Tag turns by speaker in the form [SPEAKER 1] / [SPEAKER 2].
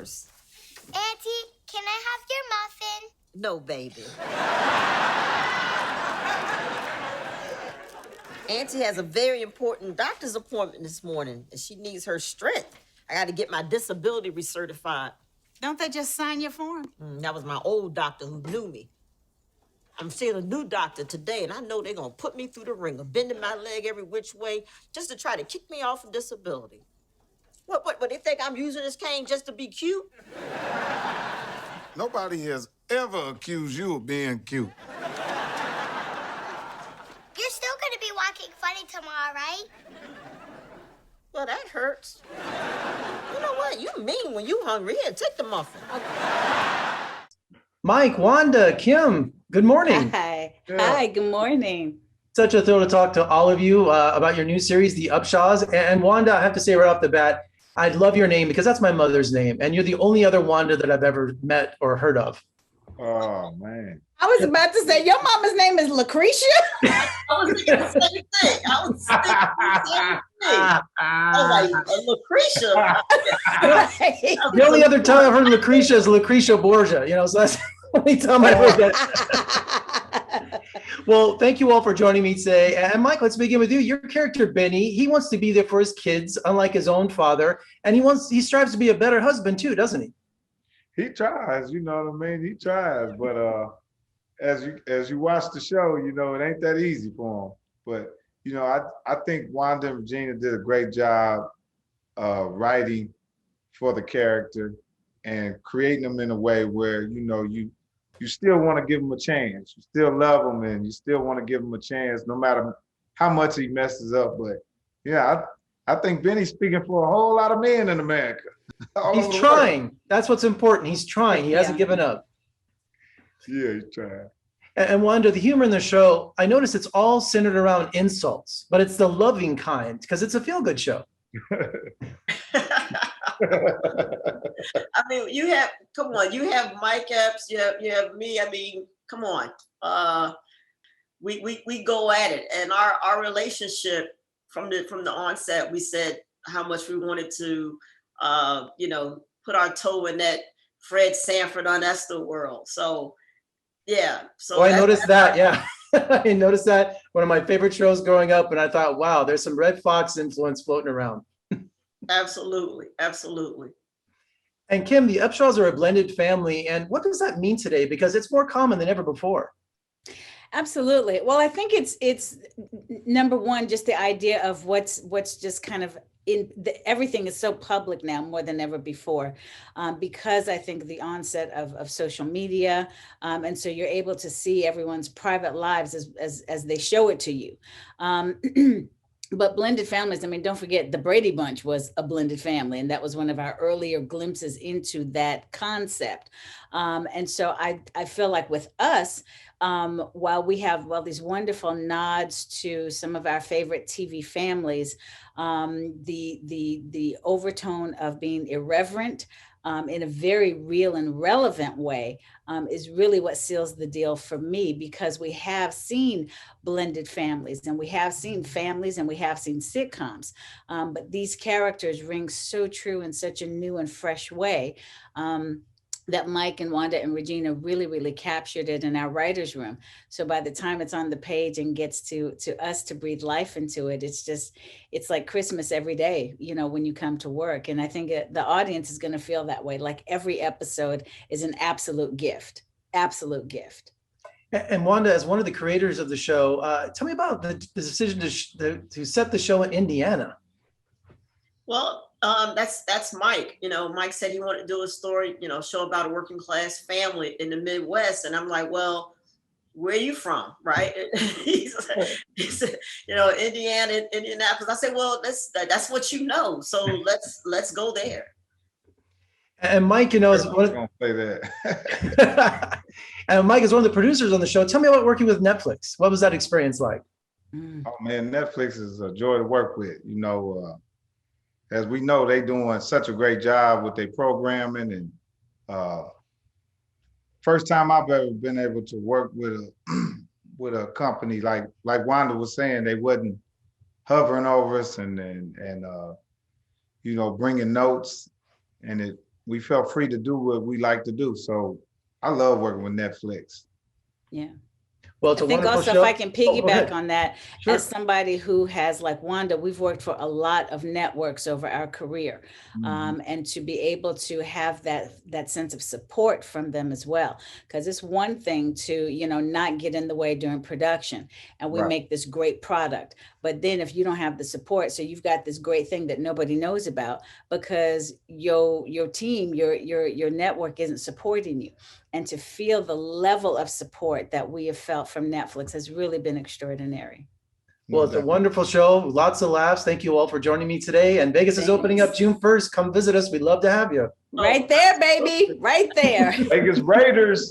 [SPEAKER 1] customers.
[SPEAKER 2] Auntie, can I have your muffin?
[SPEAKER 1] No, baby. Auntie has a very important doctor's appointment this morning, and she needs her strength. I got to get my disability recertified.
[SPEAKER 3] Don't they just sign your form?
[SPEAKER 1] That was my old doctor who knew me. I'm seeing a new doctor today, and I know they're going to put me through the ringer, bending my leg every which way, just to try to kick me off of disability. What, they think I'm using this cane just to be cute?
[SPEAKER 4] Nobody has ever accused you of being cute.
[SPEAKER 2] You're still going to be walking funny tomorrow, right?
[SPEAKER 1] Well, that hurts. You know what? You mean when you hungry. Here, take the muffin.
[SPEAKER 5] Mike, Wanda, Kim, good morning.
[SPEAKER 6] Hi. Yeah. Hi, good morning.
[SPEAKER 5] Such a thrill to talk to all of you about your new series, The Upshaws. And Wanda, I have to say right off the bat, I love your name because that's my mother's name. And you're the only other Wanda that I've ever met or heard of.
[SPEAKER 7] Oh, man.
[SPEAKER 6] I was about to say, your mama's name is Lucretia?
[SPEAKER 1] I was thinking the same thing. I was like, Lucretia.
[SPEAKER 5] Right. The only other time I've heard Lucretia is Lucretia Borgia, so that's the only time I heard that. Well, thank you all for joining me today. And Mike, let's begin with you. Your character, Benny, he wants to be there for his kids, unlike his own father. And he strives to be a better husband too, doesn't he?
[SPEAKER 7] He tries, you know what I mean? He tries, but as you watch the show, it ain't that easy for him. But, I think Wanda and Regina did a great job writing for the character and creating them in a way where, you still want to give him a chance. You still love him and you still want to give him a chance no matter how much he messes up. But yeah, I think Benny's speaking for a whole lot of men in America.
[SPEAKER 5] He's trying. That's what's important. He's trying. He hasn't given up.
[SPEAKER 7] Yeah, he's trying.
[SPEAKER 5] And Wanda, the humor in the show, I notice it's all centered around insults, but it's the loving kind because it's a feel-good show.
[SPEAKER 1] I mean, you have Mike Epps, you have me. I mean, come on. We go at it, and our relationship from the onset, we said how much we wanted to, put our toe in that Fred Sanford on Esther world. So, yeah. So
[SPEAKER 5] I noticed that. Yeah, I noticed that. One of my favorite shows growing up, and I thought, wow, there's some Red Fox influence floating around.
[SPEAKER 1] Absolutely.
[SPEAKER 5] And Kim, the Upshaws are a blended family. And what does that mean today? Because it's more common than ever before.
[SPEAKER 6] Absolutely. Well, I think it's number one, just the idea of what's just kind of everything is so public now more than ever before, because I think the onset of social media. And so you're able to see everyone's private lives as they show it to you. But blended families, I mean, don't forget the Brady Bunch was a blended family, and that was one of our earlier glimpses into that concept. And so I feel like with us, while we have these wonderful nods to some of our favorite TV families, the overtone of being irreverent in a very real and relevant way is really what seals the deal for me, because we have seen blended families and we have seen families and we have seen sitcoms, but these characters ring so true in such a new and fresh way that Mike and Wanda and Regina really captured it in our writer's room. So by the time it's on the page and gets to us to breathe life into it, it's like Christmas every day, when you come to work. And I think the audience is going to feel that way. Like every episode is an absolute gift.
[SPEAKER 5] And Wanda, as one of the creators of the show, tell me about the decision to set the show in Indiana.
[SPEAKER 1] Well, that's Mike. Mike said he wanted to do a story, show about a working class family in the Midwest. And I'm like, well, where are you from? Right. he said, Indiana, Indianapolis. I said, well, that's what you know. So let's go there.
[SPEAKER 5] And Mike, is
[SPEAKER 7] one of say that.
[SPEAKER 5] And Mike is one of the producers on the show. Tell me about working with Netflix. What was that experience like?
[SPEAKER 7] Oh man, Netflix is a joy to work with. As we know, they doing such a great job with their programming, and first time I've ever been able to work with a company like Wanda was saying, they wasn't hovering over us and bringing notes, and we felt free to do what we like to do. So I love working with Netflix.
[SPEAKER 6] Yeah.
[SPEAKER 5] Well, it's
[SPEAKER 6] I
[SPEAKER 5] a
[SPEAKER 6] think
[SPEAKER 5] wonderful
[SPEAKER 6] also
[SPEAKER 5] show.
[SPEAKER 6] if I can
[SPEAKER 5] Oh, go ahead.
[SPEAKER 6] piggyback on that,
[SPEAKER 5] Sure.
[SPEAKER 6] as somebody who has, like Wanda, we've worked for a lot of networks over our career, and to be able to have that sense of support from them as well, because it's one thing to, you know, not get in the way during production, and we
[SPEAKER 7] Right.
[SPEAKER 6] make this great product, but then if you don't have the support, so you've got this great thing that nobody knows about because your team, your network isn't supporting you. And to feel the level of support that we have felt from Netflix has really been extraordinary.
[SPEAKER 5] Well, it's a wonderful show. Lots of laughs. Thank you all for joining me today. And Vegas is opening up June 1st. Come visit us. We'd love to have you.
[SPEAKER 6] Right there, baby. Right there.
[SPEAKER 7] Vegas Raiders.